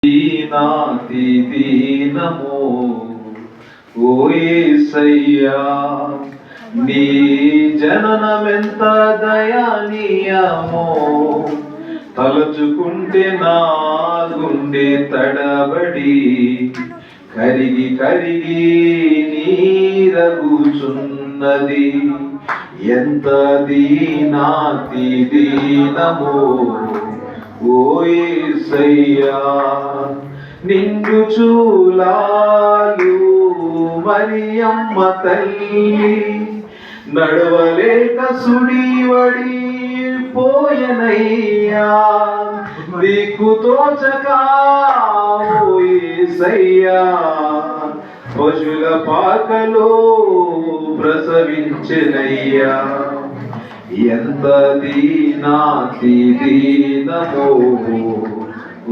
దీనాతి దీనమో ఓ యేసయ్యా, నీ జననమెంత దయానీయమో, తలుచుకుంటే నా గుండె తడబడి కరిగి కరిగి నీరగుచున్నది. ఎంత దీనాతి దీనమో ఓ యేసయ్యా, నిండు చూలాలు మరియమ్మ తల్లి నడవలేక సుడివడి పోయనయ్యా, దిక్కు తోచక ఓ యేసయ్యా, పశుల పాకలో ప్రసవించెనయ్యా. ఎంత దీనాతి దీనమో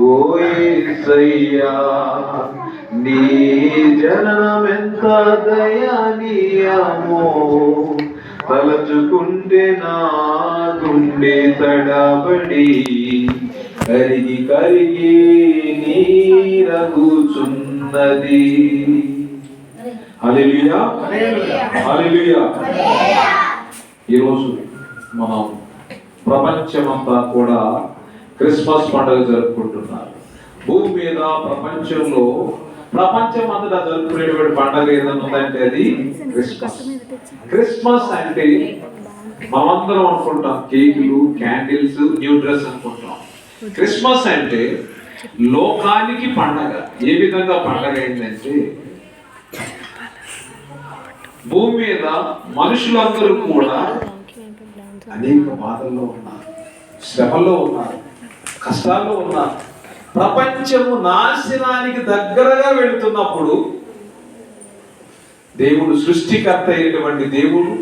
ఓ యేసయ్యా, నీ జననమెంత దయానీయమో, తలచుకుంటే నా గుండె తడబడి కరిగి కరిగి నీరగుచున్నది. హల్లెలూయా, హల్లెలూయా. ఈరోజు మనం ప్రపంచమంతా కూడా క్రిస్మస్ పండుగ జరుపుకుంటున్నారు. భూమి మీద ప్రపంచమంతటా జరుపుకునేటువంటి పండుగ ఏదైనా ఉందంటే అది క్రిస్మస్. క్రిస్మస్ అంటే మనమందరం అనుకుంటాం కేకులు, క్యాండిల్స్, న్యూ డ్రెస్ అనుకుంటాం. క్రిస్మస్ అంటే లోకానికి పండగ. ఏ విధంగా పండగ ఏంటంటే భూమి మీద మనుషులందరూ కూడా అనేక బాధల్లో ఉన్నారు, శ్రమలో ఉన్నారు, కష్టాల్లో ఉన్నారు. ప్రపంచము నాశనానికి దగ్గరగా వెళుతున్నప్పుడు దేవుడు, సృష్టికర్త అయినటువంటి దేవుడు,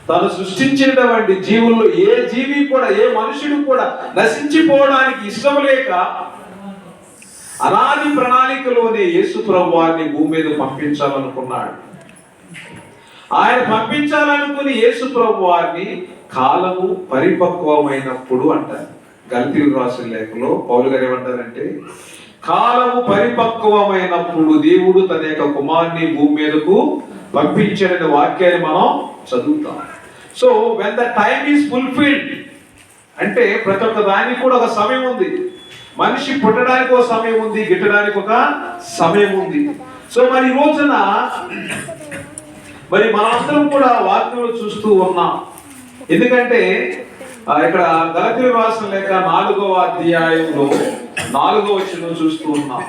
తను సృష్టించినటువంటి జీవుల్లో ఏ జీవి కూడా, ఏ మనుషుడు కూడా నశించిపోవడానికి ఇష్టం లేక అనాది ప్రణాళికలోనే యేసు ప్రభువాన్ని భూమి మీద పంపించాలనుకున్నాడు. ఆయన పంపించాలనుకుని యేసు ప్రభువాన్ని కాలము పరిపక్వమైనప్పుడు అంటారు. గలతీయులకు రాసిన లేఖలో పౌలు గారు ఏమంటారంటే, కాలము పరిపక్వమైనప్పుడు దేవుడు తన యొక్క కుమారుని భూమి మీదకు పంపించాడనే వాక్యాన్ని మనం చదువుతాం. So when the time is fulfilled అంటే ప్రతి ఒక్క దానికి కూడా ఒక సమయం ఉంది. మనిషి పుట్టడానికి ఒక సమయం ఉంది, గిట్టడానికి ఒక సమయం ఉంది. సో మరి ఈ రోజున మరి మనందరం కూడా వాక్యంలో చూస్తూ ఉన్నాం. ఎందుకంటే ఇక్కడ గలతీయులకు రాసిన లేఖ 4వ అధ్యాయంలో 4వ వచనం చూస్తూ ఉన్నాం.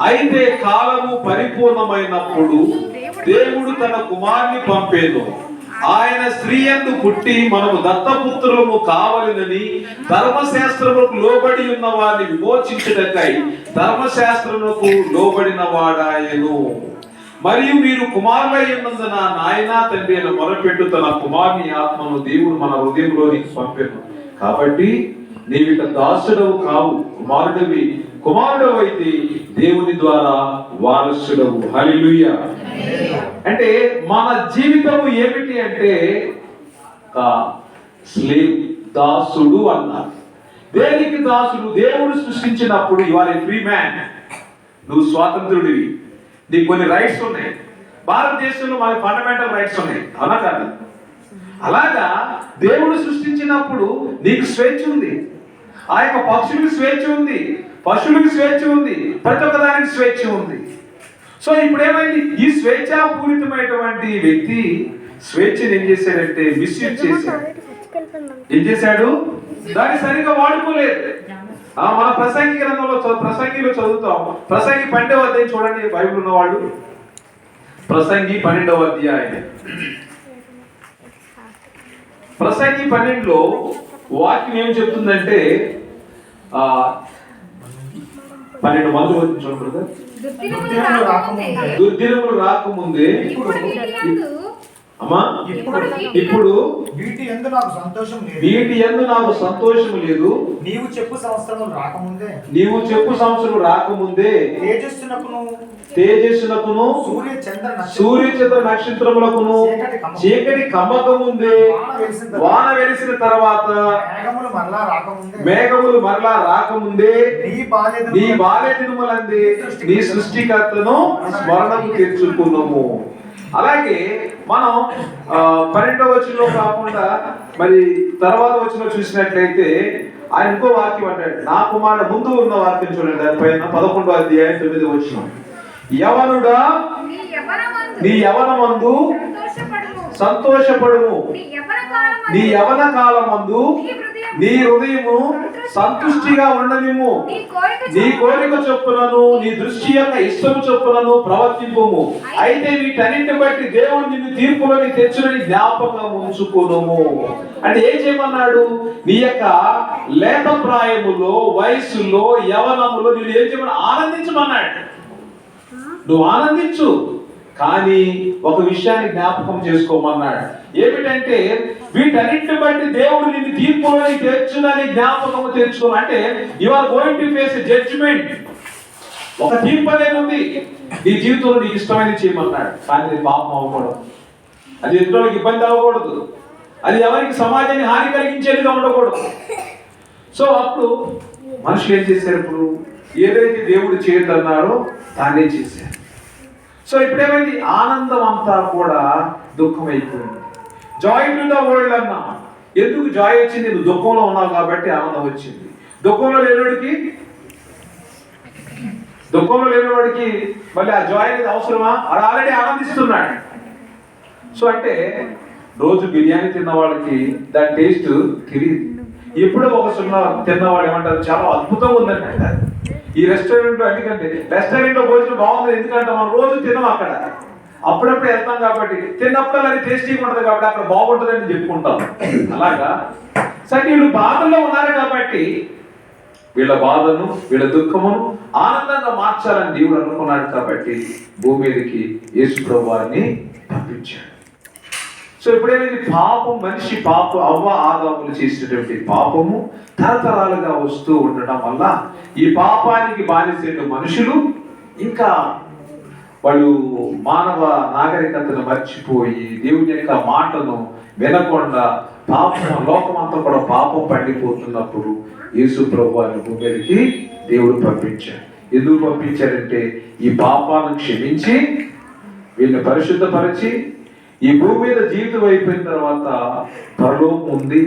అయితే కాలము పరిపూర్ణమైనప్పుడు దేవుడు తన కుమారుని పంపేను. ఆయన స్త్రీ యందు పుట్టి మనము దత్తపుత్రులము కావాలని ధర్మశాస్త్రములకు లోబడి ఉన్న వారిని విమోచించుటకై ధర్మశాస్త్రములకు లోబడిన వాడాయను. మరియు మీరు కుమారులైనందున నాయన తండ్రి అని మొరపెట్టు తన కుమారుని ఆత్మను దేవుడు మన హృదయంలోనికి పంపెను. కాబట్టి నీవిక దాసుడవు కావు, కుమారుడివి. కుమారుడవు అయితే దేవుని ద్వారా వారసుడవు. హల్లెలూయా. అంటే మన జీవితము ఏమిటి అంటే స్లేవ్, దాసుడు అన్నారు. దేనికి దాసుడు? దేవుడు సృష్టించినప్పుడు you are a free man, నువ్వు స్వాతంత్రుడివి, నీకు కొన్ని రైట్స్ ఉన్నాయి. భారతదేశంలో మనకి ఫండమెంటల్ రైట్స్ ఉన్నాయి, అవునా కాదు? అలాగా దేవుడు సృష్టించినప్పుడు నీకు స్వేచ్ఛ ఉంది. ఆ యొక్క పక్షులకు స్వేచ్ఛ ఉంది, పశువులకు స్వేచ్ఛ ఉంది, ప్రతి ఒక్క దానికి స్వేచ్ఛ ఉంది. సో ఇప్పుడు ఏమైంది? ఈ స్వేచ్ఛాపూరితమైనటువంటి వ్యక్తి స్వేచ్ఛను ఏం చేశాడంటే మిస్యూజ్ చేశాడు. ఏం చేశాడు? దాన్ని సరిగా వాడుకోలేదు. మన ప్రసంగి గ్రంథంలో ప్రసంగిలో చదువుతాం. ప్రసంగి 12వ అధ్యాయం చూడండి, బైబిల్ ఉన్నవాళ్ళు. ప్రసంగి 12వ అధ్యాయం, ప్రసంగి 12లో వాక్యం ఏం చెప్తుందంటే 12 మంది చూడండి. దుర్దినములు రాకముందే అమ్మా ఇప్పుడు వీటి యందు నాకు సంతోషం లేదు. వీటి యందు నాకు సంతోషం లేదు. నీవు చెప్పు సంవత్సరం రాకముందే తేజస్సునకును సూర్య చంద్ర నక్షత్రములకును చీకటి కమ్మకముందే వాన వెలిసిన తర్వాత మేఘములు మరలా రాకముందే నీ బాల్య దినములందే నీ సృష్టికర్తను స్మరణకు తెచ్చుకున్నాము. అలాగే మనం 12వ వచనంలో కాకుండా మరి తర్వాత వచనంలో చూసినట్లయితే ఆయన ఇంకో వాక్యం అంటాడు. నా కుమారుడు ముందు ఉన్న వాక్యం చూడండి, దానిపైన 11వ అధ్యాయం 9వ వచనం. యవనుడా నీ యవనమందు సంతోషపడుము, నీ యవన కాలమందు నీ హృదయము సంతుష్టిగా ఉండనిమ్ము, నీ కోరిక చొప్పునను నీ దృష్టి యొక్క ఇష్టము చొప్పునను ప్రవర్తింపుము. అయితే వీటన్నింటిని బట్టి దేవుడు నిన్ను తీర్పులని తెచ్చునని జ్ఞాపకం ఉంచుకునుము. అంటే ఏం చేయమన్నాడు? నీ యొక్క లేత ప్రాయములో, వయసులో, యవనములో నేను ఏం చేయమని ఆనందించమన్నాడు. నువ్వు ఆనందించు, కానీ ఒక విషయాన్ని జ్ఞాపకం చేసుకోమన్నాడు. ఏమిటంటే వీటన్నిటిని బట్టి దేవుడు నిన్ను తీర్పులోని తెచ్చునని జ్ఞాపకం తెచ్చుకో. అంటే you are going to face judgement. ఒక తీర్పు అనేది ఉంది. నీ జీవితంలో నీకు ఇష్టమైనది చేయమన్నాడు, కానీ అది పాపం అవ్వకూడదు, అది ఎదుటికి ఇబ్బంది అవ్వకూడదు, అది ఎవరికి సమాజాన్ని హాని కలిగించేదిగా ఉండకూడదు. సో అప్పుడు మనుషులు ఏం చేశారు? ఇప్పుడు ఏదైతే దేవుడు చేయొద్దన్నాడో దాన్నే చేశారు. సో ఇప్పుడేమైంది? ఆనందం అంతా కూడా దుఃఖం అయిపోయింది. జాయ్ టు ద వరల్డ్ అన్నా. ఎందుకు జాయ్ వచ్చింది? నువ్వు దుఃఖంలో ఉన్నావు కాబట్టి ఆనందం వచ్చింది. దుఃఖంలో లేనివాడికి మళ్ళీ ఆ జాయ్ అనేది అవసరమా? అది ఆల్రెడీ ఆనందిస్తున్నాడు. సో అంటే రోజు బిర్యానీ తిన్న వాళ్ళకి దాని టేస్ట్ తెలియదు. ఎప్పుడో ఒక సున్నా తిన్నవాడు ఏమంటారు? చాలా అద్భుతంగా ఉందని అంటారు. ఈ రెస్టారెంట్ ఎందుకంటే రెస్టారెంట్ లో భోజనం బాగుంది, ఎందుకంటే మనం రోజు తిన్నాం అక్కడ, అప్పుడప్పుడు వెళ్తాం కాబట్టి, తిన్నప్పుడు అది టేస్టీగా ఉంటుంది కాబట్టి అక్కడ బాగుంటుందని చెప్పుకుంటాం. అలాగా సరే వీళ్ళు బాధల్లో ఉన్నారు కాబట్టి వీళ్ళ బాధను, వీళ్ళ దుఃఖమును ఆనందంగా మార్చాలని దేవుడు అనుకున్నాడు. కాబట్టి భూమి మీదకి యేసు ప్రభువారిని పంపించాడు. సో ఇప్పుడేమైంది? పాపం, మనిషి పాపం, అవ్వ ఆదాములు చేసినటువంటి పాపము తరతరాలుగా వస్తూ ఉండడం వల్ల ఈ పాపానికి బానిసైన మనుషులు ఇంకా వాళ్ళు మానవ నాగరికతను మర్చిపోయి దేవుని యొక్క మాటను వినకుండా పాపం, లోకమంతా కూడా పాపం పండిపోతున్నప్పుడు యేసు ప్రభువారిని భూమికి దేవుడు పంపించాడు. ఎందుకు పంపించాడంటే ఈ పాపాలను క్షమించి వీళ్ళని పరిశుద్ధపరిచి ఈ భూమి మీద జీవితం అయిపోయిన తర్వాత పరలోకం ఉంది,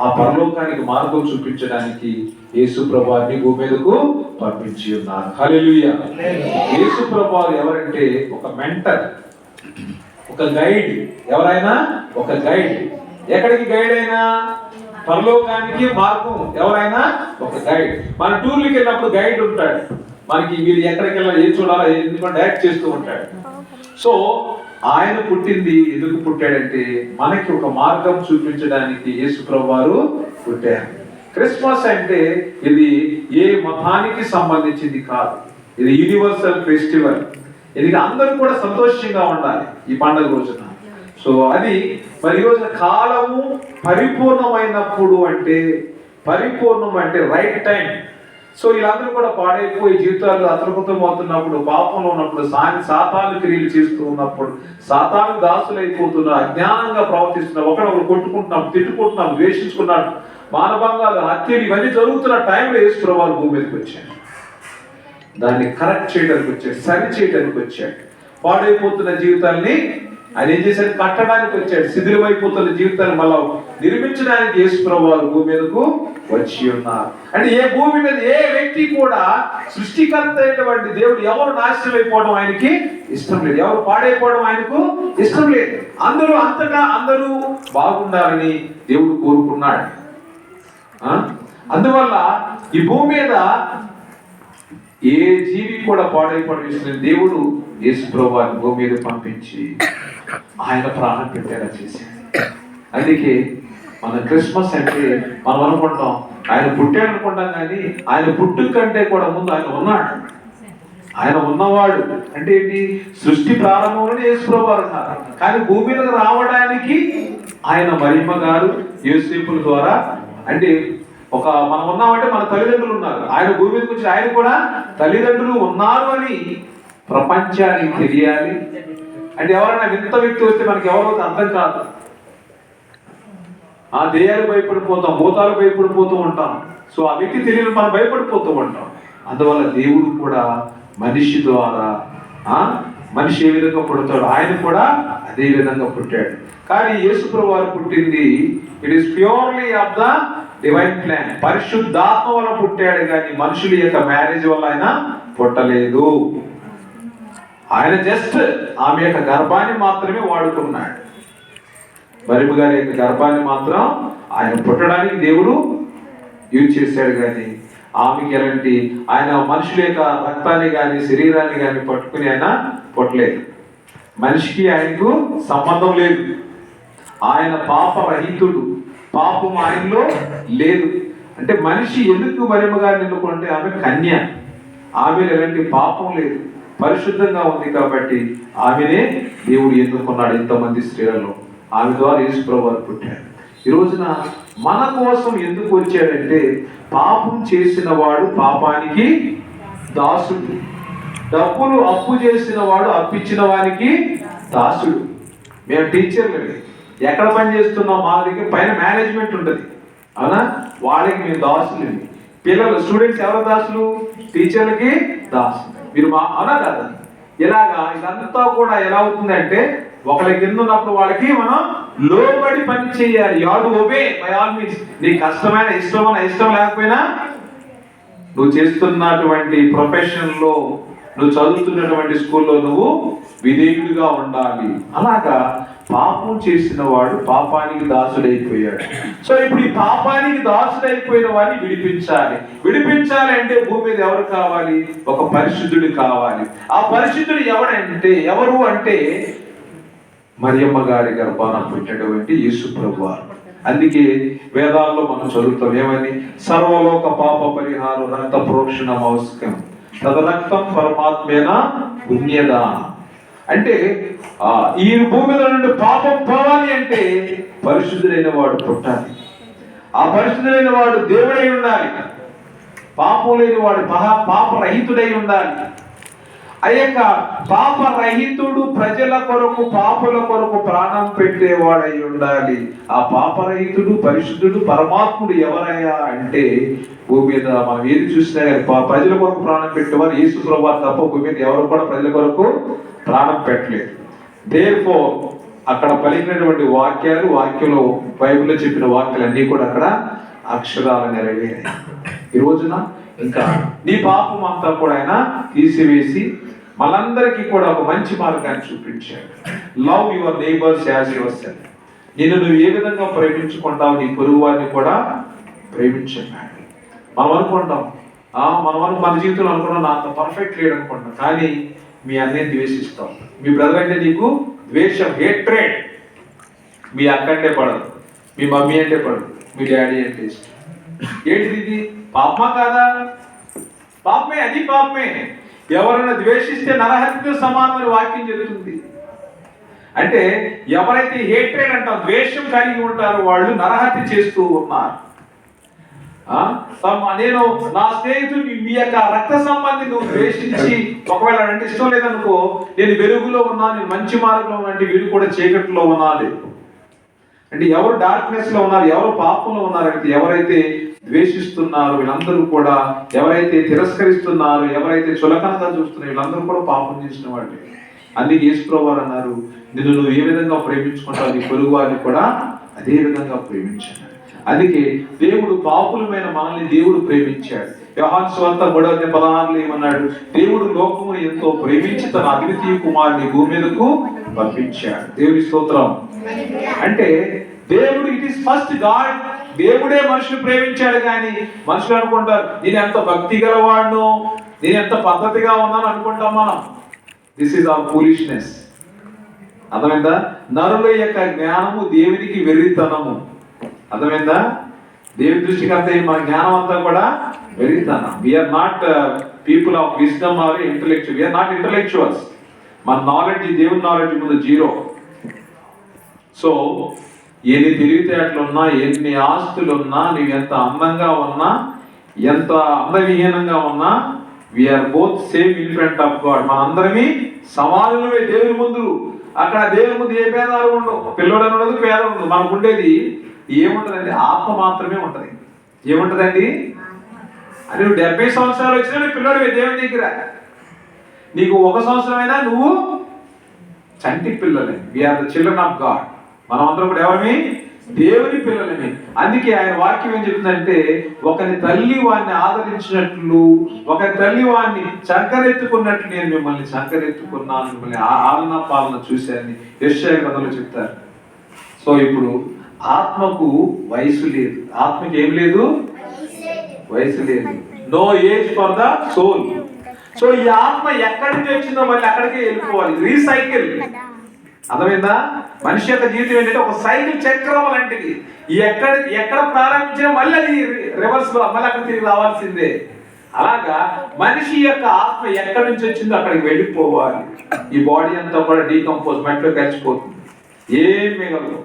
ఆ పరలోకానికి మార్గం చూపించడానికి యేసు ప్రభువారిని భూమి మీదకు పంపించి ఉన్నారు. హల్లెలూయా. యేసు ప్రభువారు ఎవరంటే ఒక మెంటర్, ఒక గైడ్. ఎవరైనా ఒక గైడ్. ఎక్కడికి గైడ్ అయినా? పరలోకానికి మార్గం. ఎవరైనా ఒక గైడ్. మన టూర్లకి వెళ్ళినప్పుడు గైడ్ ఉంటాడు, మనకి మీరు ఎక్కడికి వెళ్ళాలి, ఏం చూడాలా, ఎందుకంటే డైరెక్ట్ చేస్తూ ఉంటాడు. సో ఆయన పుట్టింది ఎందుకు పుట్టాడంటే మనకి ఒక మార్గం చూపించడానికి యేసు ప్రభువారు పుట్టారు. క్రిస్మస్ అంటే ఇది ఏ మతానికి సంబంధించింది కాదు, ఇది యూనివర్సల్ ఫెస్టివల్. ఇది అందరూ కూడా సంతోషంగా ఉండాలి ఈ పండుగ రోజున. సో అది మరి ఈ రోజున కాలము పరిపూర్ణమైనప్పుడు, అంటే పరిపూర్ణం అంటే రైట్ టైం. సో వీళ్ళందరూ కూడా పాడైపోయి జీవితాలు అతృప్తం అవుతున్నప్పుడు, పాపంలో ఉన్నప్పుడు, సాతాను క్రియలు చేస్తూ ఉన్నప్పుడు, సాతాను దాసులైపోతున్నారు, అజ్ఞానంగా ప్రవర్తిస్తున్నారు, ఒకరొకరు కొట్టుకుంటున్నాం, తిట్టుకుంటున్నాం, ద్వేషించుకున్నాడు, మానభంగాలు, హత్యలు ఇవన్నీ జరుగుతున్న టైంలో యేసు ప్రభువు భూమి మీదకి వచ్చాడు. దాన్ని కరెక్ట్ చేయడానికి వచ్చాడు, సరి చేయడానికి వచ్చాడు. పాడైపోతున్న జీవితాన్ని ఆయన ఏం చేశాడు? కట్టడానికి వచ్చాడు. శిథిలమైపోతున్న జీవితాన్ని మళ్ళా నిర్మించడానికి యేసు ప్రభువు భూమి మీదకు వచ్చి ఉన్నారు. అంటే ఏ భూమి మీద ఏ వ్యక్తి కూడా సృష్టికర్త అయినటువంటి దేవుడు ఎవరు నాశనం అయిపోవడం ఆయనకి ఇష్టం లేదు, ఎవరు పాడైపోవడం ఆయనకు ఇష్టం లేదు. అందరూ అంతటా అందరూ బాగుండాలని దేవుడు కోరుకున్నాడు. అందువల్ల ఈ భూమి మీద ఏ జీవి కూడా పాడైపోవడం ఇష్టం లేదు. దేవుడు యేసు ప్రభువుని భూమి మీద పంపించి ఆయన ప్రాణం పెట్టేలా చేశాడు. అందుకే మన క్రిస్మస్ అంటే మనం అనుకుంటాం ఆయన పుట్టాడు అనుకుంటాం, కానీ ఆయన పుట్టు కంటే కూడా ముందు ఆయన ఉన్నాడు. ఆయన ఉన్నవాడు అంటే ఏంటి? సృష్టి ప్రారంభంలోనే యేసుప్రభు వారు ఉన్నారు. కానీ భూమి మీదకి రావడానికి ఆయన మరియమ్మ గారు యోసేపుల ద్వారా, అంటే మనం ఉన్నామంటే మన తల్లిదండ్రులు ఉన్నారు. ఆయన భూమి మీదకి వచ్చి ఆయన కూడా తల్లిదండ్రులు ఉన్నారు అని ప్రపంచానికి తెలియాలి. అంటే ఎవరైనా వింత వ్యక్తి వస్తే మనకి ఎవరో అర్థం కాదు. ఆ దెయ్యాలు భయపడిపోతాం, భూతాలు భయపడిపోతూ ఉంటాం. సో ఆ వ్యక్తి తెలియని మనం భయపడిపోతూ ఉంటాం. అందువల్ల దేవుడు కూడా మనిషి ద్వారా, మనిషి ఏ విధంగా పుడతాడు ఆయన కూడా అదే విధంగా పుట్టాడు. కానీ యేసుప్రభు వారు పుట్టింది it is purely of the divine plan. పరిశుద్ధాత్మ వల్ల పుట్టాడు, కానీ మనుషుల యొక్క మ్యారేజ్ వల్ల ఆయన పుట్టలేదు. ఆయన జస్ట్ ఆమె యొక్క గర్భాన్ని మాత్రమే వాడుకున్నాడు. మరియమ్మ గారి యొక్క గర్భాన్ని మాత్రం ఆయన పుట్టడానికి దేవుడు యూజ్ చేశాడు, కానీ ఆమెకి ఎలాంటి ఆయన మనుషుల యొక్క రక్తాన్ని కానీ శరీరాన్ని కానీ పట్టుకుని ఆయన పుట్టలేదు. మనిషికి ఆయనకు సంబంధం లేదు. ఆయన పాపరహితుడు, పాపం ఆయనలో లేదు. అంటే మనిషి ఎందుకు మరియమ్మ గారిని ఎన్నుకుంటే ఆమె కన్య, ఆమెలో ఎలాంటి పాపం లేదు, పరిశుద్ధంగా ఉంది. కాబట్టి ఆమెనే దేవుడు ఎన్నుకున్నాడు ఇంతమంది స్త్రీలలో. ఆమె ద్వారా యేసుప్రభు వారు పుట్టాడు. ఈ రోజున మన కోసం ఎందుకు వచ్చాడంటే, పాపం చేసిన వాడు పాపానికి దాసుడు, డబ్బులు అప్పు చేసిన వాడు అప్పిచ్చిన వానికి దాసుడు. మేము టీచర్లు, ఎక్కడ పని చేస్తున్నాం మా దగ్గర పైన మేనేజ్మెంట్ ఉంటుంది, అవునా? వాళ్ళకి మేము దాసులు. పిల్లలు స్టూడెంట్స్ ఎవరు దాసులు? టీచర్లకి దాసులు. మీరు అవునా కదా? ఇలాగా ఇదంతా కూడా ఎలా అవుతుందంటే, ఒకరి కింద ఉన్నప్పుడు వాళ్ళకి మనం లోబడి పని చేయాలి. You have to obey by all means. నీకు కష్టమైన ఇష్టం లేకపోయినా నువ్వు చేస్తున్నటువంటి ప్రొఫెషన్లో, నువ్వు చదువుతున్నటువంటి స్కూల్లో నువ్వు విధేయుడిగా ఉండాలి. అలాగా పాపం చేసిన వాడు పాపానికి దాసుడైపోయాడు. సో ఇప్పుడు ఈ పాపానికి దాసుడైపోయిన వాడిని విడిపించాలి అంటే భూమి మీద ఎవరు కావాలి? ఒక పరిశుద్ధుడు కావాలి. ఆ పరిశుద్ధుడు ఎవరు అంటే మరియమ్మ గారి గర్భాన పుట్టినటువంటి యేసుప్రభు వారు. అందుకే వేదాల్లో మనం చదువుతాం ఏమని? సర్వలోక పాప పరిహారం రక్త ప్రోక్షణ అవశ్యకం, తదరక్తం పరమాత్మేన పుణ్యదానం. అంటే ఈ భూమి మీద నుండి పాపం పోవాలి అంటే పరిశుద్ధుడైన వాడు పుట్టాలి. ఆ పరిశుద్ధుడైన వాడు దేవుడై ఉండాలి. పాపం లేని వాడు పాపరహితుడై ఉండాలి. ఆ యొక్క పాపరహితుడు ప్రజల కొరకు, పాపుల కొరకు ప్రాణం పెట్టేవాడై ఉండాలి. ఆ పాపరహితుడు పరిశుద్ధుడు పరమాత్ముడు ఎవరయ్యా అంటే, భూమి మీద మనం ఏది చూసినా ప్రజల కొరకు ప్రాణం పెట్టేవారు యేసుప్రభు వారు తప్ప భూమి మీద ఎవరు కూడా ప్రజల కొరకు ప్రాణం పెట్టలేదు. దేర్ఫోర్ అక్కడ పలికినటువంటి వాక్యంలో బైబిల్లో చెప్పిన వాక్యాలన్నీ కూడా అక్కడ అక్షరాలు నెరవేరాయి. ఈ రోజున ఇంకా నీ పాపం అంతా కూడా ఆయన తీసివేసి మనందరికీ కూడా ఒక మంచి మార్గాన్ని చూపించాడు. Love your neighbours as your self. నిన్ను నువ్వు ఏ విధంగా ప్రేమించుకుంటావు, నీ పొరుగు వారిని కూడా ప్రేమించండి. మనం అనుకుంటాం మన జీవితంలో అనుకున్నాం నా అంత పర్ఫెక్ట్ లేడు అనుకుంటాం, కానీ మీ అన్నయ్యని ద్వేషిస్తాం. మీ బ్రదర్ అంటే నీకు ద్వేషం, హేట్రేడ్. మీ అక్క అంటే పడదు, మీ మమ్మీ అంటే పడదు, మీ డాడీ అంటే ఇష్టం. ఏంటిది? ఇది పాపమా కాదా? పాపమే, అది పాపమే. ఎవరైనా ద్వేషిస్తే నరహత్యతో సమానమైన వాక్యం చెబుతుంది. అంటే ఎవరైతే హేట్రేడ్ అంటాం, ద్వేషం కలిగి ఉంటారో వాళ్ళు నరహత్య చేస్తూ ఉన్నారు. నేను నా స్నేహితుడు మీ యొక్క రక్త సంబంధి నువ్వు ద్వేషించి ఒకవేళ అంటే ఇష్టం లేదనుకో, నేను వెలుగులో ఉన్నా, నేను మంచి మార్గంలో ఉన్నా అంటే వీడు కూడా చీకటిలో ఉన్నాడు. అంటే ఎవరు డార్క్నెస్ లో ఉన్నారు, ఎవరు పాపంలో ఉన్నారంటే ఎవరైతే ద్వేషిస్తున్నారు వీళ్ళందరూ కూడా, ఎవరైతే తిరస్కరిస్తున్నారు, ఎవరైతే చులకనగా చూస్తున్నారు వీళ్ళందరూ కూడా పాపం చేసిన వాళ్ళే. అందుకే యేసుప్రభు వారు అన్నారు, నిన్ను నువ్వు ఏ విధంగా ప్రేమించుకుంటావు నీ పొరుగు వారిని కూడా అదే విధంగా ప్రేమించాడు. అందుకే దేవుడు పాపులమైన మనల్ని దేవుడు ప్రేమించాడు. యోహాను సువార్త 3:16 ఏమన్నాడు? దేవుడు లోకమును ఎంతో ప్రేమించి తన అద్వితీయ కుమారుని భూమి మీదకు పంపించాడు. దేవుని స్తోత్రం. అంటే దేవుడు ఇట్ ఈస్ ఫస్ట్ గాడ్. దేవుడే మనుషులు ప్రేమించాడు. కానీ మనుషులు అనుకుంటారు నేను ఎంత భక్తి గలవాడును, నేను ఎంత పద్ధతిగా ఉన్నాను అనుకుంటాం మనం. This is our foolishness. అర్థమైందా? నరుల యొక్క జ్ఞానము దేవునికి వెర్రితనము. అర్థమైందా? దేవుని దృష్టికి అంతా మన జ్ఞానం అంతా కూడా వెర్రితనం. We're not people of wisdom or intellectual. We're not intellectuals. మన నాలెడ్జ్ దేవుని నాలెడ్జ్ ముందు జీరో. సో ఎన్ని తెలివితేటలున్నా, ఎన్ని ఆస్తులున్నా, నీవు ఎంత అందంగా ఉన్నా, ఎంత అందవిహీనంగా ఉన్నా, we're both same in front of God. మనందరమీ సమానులమే దేవుని ముందు. అక్కడ దేవుని ముందు ఏ భేదాలు ఉండవు. పిల్లోడని ఉండదు, పేద ఉండదు. మనకు ఉండేది ఏముంటదండి? ఆత్మ మాత్రమే ఉంటది. ఏముంటదండి? అని నువ్వు 70 సంవత్సరాలు వచ్చినా నువ్వు పిల్లోడివే దేవుని దగ్గర. నీకు 1 సంవత్సరమైనా నువ్వు చంటి పిల్లలే. We are the children of God. మనం అందరం కూడా ఎవరిమి? దేవుని పిల్లలని. అందుకే ఆయన వాక్యం ఏం చెప్తుందంటే, ఒకరి తల్లి వాడిని ఆదరించినట్లు, ఒకరి తల్లి వాడిని చంకరెత్తుకున్నట్లు నేను మిమ్మల్ని చంకరెత్తుకున్నాను, మిమ్మల్ని ఆలన పాలన చూశానని యెషయా గ్రంథంలో చెప్తారు. సో ఇప్పుడు ఆత్మకు వయసు లేదు. ఆత్మకి ఏం లేదు? వయసు లేదు. No age for the soul. So ఈ ఆత్మ ఎక్కడి నుంచి వచ్చిందో మళ్ళీ అక్కడికే వెళ్ళిపోవాలి. రీసైకిల్. అర్థమైందా? మనిషి యొక్క జీవితం ఏంటంటే ఒక సైకిల్ చక్రం లాంటిది. ఎక్కడ ప్రారంభించినా మళ్ళీ అది రివర్స్ లో మళ్ళీ అక్కడ తిరిగి రావాల్సిందే. అలాగా మనిషి యొక్క ఆత్మ ఎక్కడి నుంచి వచ్చిందో అక్కడికి వెళ్ళిపోవాలి. ఈ బాడీ అంతా కూడా డీకంపోజ్, మట్టిలో కలిసిపోతుంది. ఏం మిగలదు.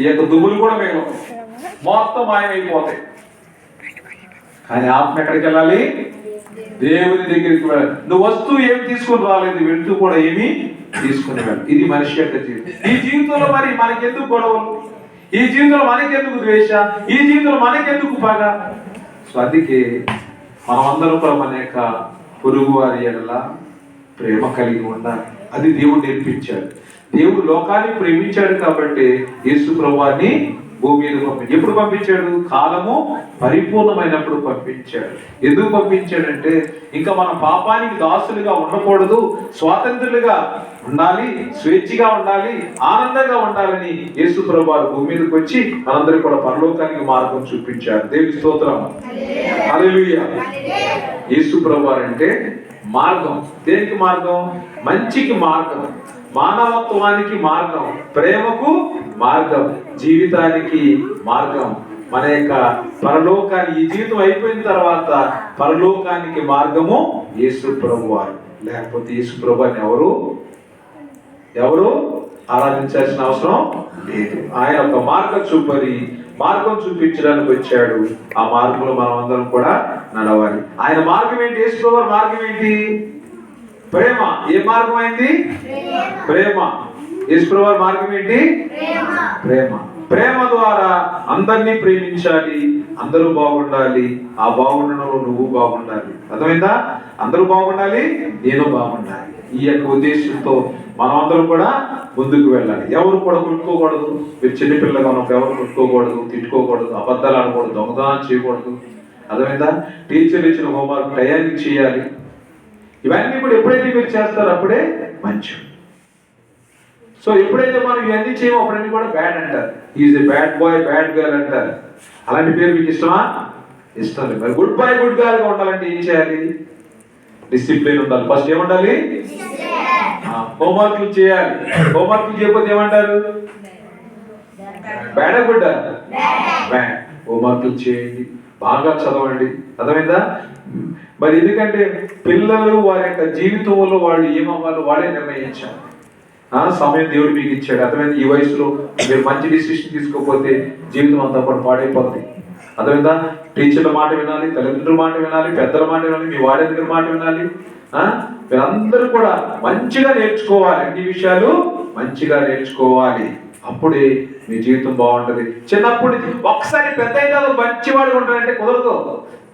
ఈ యొక్క దుమ్ములు కూడా మిగలవు, మొత్తం మాయమైపోతాయి. కానీ ఆత్మ ఎక్కడికి వెళ్ళాలి? దేవుని దగ్గరికి వెళ్ళాలి. నువ్వు వస్తువు ఏమి తీసుకుని రాలేదు, వెళ్తూ కూడా ఏమి తీసుకుని వెళ్ళాలి. ఇది మనిషి యొక్క జీవితం. ఈ జీవితంలో మరి మనకెందుకు గొడవలు? ఈ జీవితంలో మనకెందుకు ద్వేష? ఈ జీవితంలో మనకెందుకు పగ? సో అందుకే మనమందరం కూడా మన యొక్క పొరుగు వారి ఎడల ప్రేమ కలిగి ఉండాలి. అది దేవుడు నేర్పించాడు. దేవుడు లోకాన్ని ప్రేమించాడు కాబట్టి యేసు ప్రభువాన్ని భూమి మీద పంపించాడు. ఎప్పుడు పంపించాడు? కాలము పరిపూర్ణమైనప్పుడు పంపించాడు. ఎందుకు పంపించాడంటే ఇంకా మన పాపానికి దాసులుగా ఉండకూడదు, స్వాతంత్రులుగా ఉండాలి, స్వేచ్ఛగా ఉండాలి, ఆనందంగా ఉండాలని యేసు ప్రభువారు భూమి మీదకి వచ్చి మనందరికీ కూడా పరలోకానికి మార్గం చూపించారు. దేవుని స్తోత్రం. హల్లెలూయా. యేసు ప్రభువారు అంటే మార్గం. దేనికి మార్గం? మంచికి మార్గం, మానవత్వానికి మార్గం, ప్రేమకు మార్గం, జీవితానికి మార్గం. మన యొక్క పరలోకానికి, ఈ జీవితం అయిపోయిన తర్వాత పరలోకానికి మార్గము యేసు ప్రభువారు. లేకపోతే యేసు ప్రభువారిని ఎవరు ఆరాధించాల్సిన అవసరం లేదు. ఆయన ఒక మార్గం చూపించడానికి వచ్చాడు. ఆ మార్గంలో మనం అందరం కూడా నడవాలి. ఆయన మార్గం ఏంటి? యేసు ప్రభువారి మార్గం ఏంటి? ప్రేమ. ఏ మార్గం అయింది? ప్రేమ. యేసు ప్రభువారి మార్గం ఏంటి? ప్రేమ. ప్రేమ ద్వారా అందరినీ ప్రేమించాలి, అందరూ బాగుండాలి. ఆ బాగుండడంలో నువ్వు బాగుండాలి. అర్థమైందా? అందరూ బాగుండాలి, నేను బాగుండాలి. ఈ యొక్క ఉద్దేశంతో మనం అందరం కూడా ముందుకు వెళ్ళాలి. ఎవరు కూడా కొట్టుకోకూడదు. మీరు చిన్నపిల్లగా ఉన్నప్పుడు ఎవరు కొట్టుకోకూడదు, తిట్టుకోకూడదు, అబద్ధాలు ఆడకూడదు, దొంగతనం చేయకూడదు. అర్థమైందా? టీచర్లు ఇచ్చిన హోంవర్క్ టయానికి చేయాలి. ఇవన్నీ కూడా ఎప్పుడైతే మీరు చేస్తారో అప్పుడే మంచి. సో ఎప్పుడైతే మనం ఇవన్నీ చేయమో అప్పుడన్నీ కూడా బ్యాడ్ అంటారు. Is a bad boy, bad girl అంటారు. అలాంటి పేరు మీకు ఇష్టమా? ఇష్టం లేదు. మరి గుడ్ బాయ్, గుడ్ గర్ల్ గా ఉండాలంటే ఏం చేయాలి? డిసిప్లిన్ ఉండాలి. ఫస్ట్ ఏముండాలి? హోంవర్క్లు చేయాలి. హోంవర్క్లు చేయకపోతే ఏమంటారు? Bad good? బ్యాడ్. హోంవర్క్లు చేయండి, బాగా చదవండి. అర్థమైందా? మరి ఎందుకంటే పిల్లలు వారి యొక్క జీవితంలో వాళ్ళు ఏమవ్వాలో వాళ్ళే నిర్ణయించారు. సమయం దేవుడు మీకు ఇచ్చాడు. అర్థమైంది? ఈ వయసులో మీరు మంచి డిసిషన్ తీసుకోకపోతే జీవితం అంతా కూడా పాడైపోతుంది. అర్థమైందా? టీచర్ల మాట వినాలి, తల్లిదండ్రుల మాట వినాలి, పెద్దల మాట వినాలి, మీ వాడి దగ్గర మాట వినాలి. మీరందరూ కూడా మంచిగా నేర్చుకోవాలి. అన్ని విషయాలు మంచిగా నేర్చుకోవాలి. అప్పుడే మీ జీవితం బాగుంటది. చిన్నప్పటి నుంచి ఒకసారి పెద్ద అయినా మంచివాడు ఉంటాడంటే కుదరదు.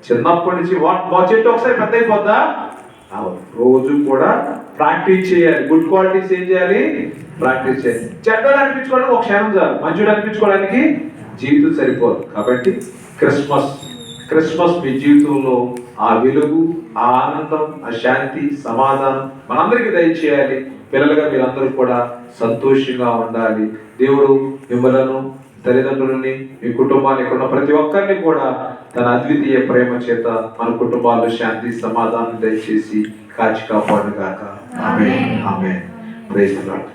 చిన్నప్పటి నుంచి మా చెట్టు ఒకసారి పెద్ద అయిపోద్దా? రోజు కూడా ప్రాక్టీస్ చేయాలి. గుడ్ క్వాలిటీస్ ఏం చేయాలి? ప్రాక్టీస్ చేయాలి. చెడ్డలు అనిపించుకోవడానికి ఒక క్షణం చాలు, మంచిగా అనిపించుకోవడానికి జీవితం సరిపోదు. కాబట్టి క్రిస్మస్ మీ జీవితంలో ఆ వెలుగు, ఆ ఆనందం, ఆ శాంతి, సమాధానం మనందరికీ దయచేయాలి. పిల్లలుగా మీరందరూ కూడా సంతోషంగా ఉండాలి. దేవుడు మిమ్మలను, తల్లిదండ్రులని, మీ కుటుంబాన్ని, ఇక్కడ ఉన్న ప్రతి ఒక్కరిని కూడా తన అద్వితీయ ప్రేమ చేత మన కుటుంబాల్లో శాంతి, సమాధానం దయచేసి కాచి కాపాడుగాక. Amen. Amen. Praise the lord.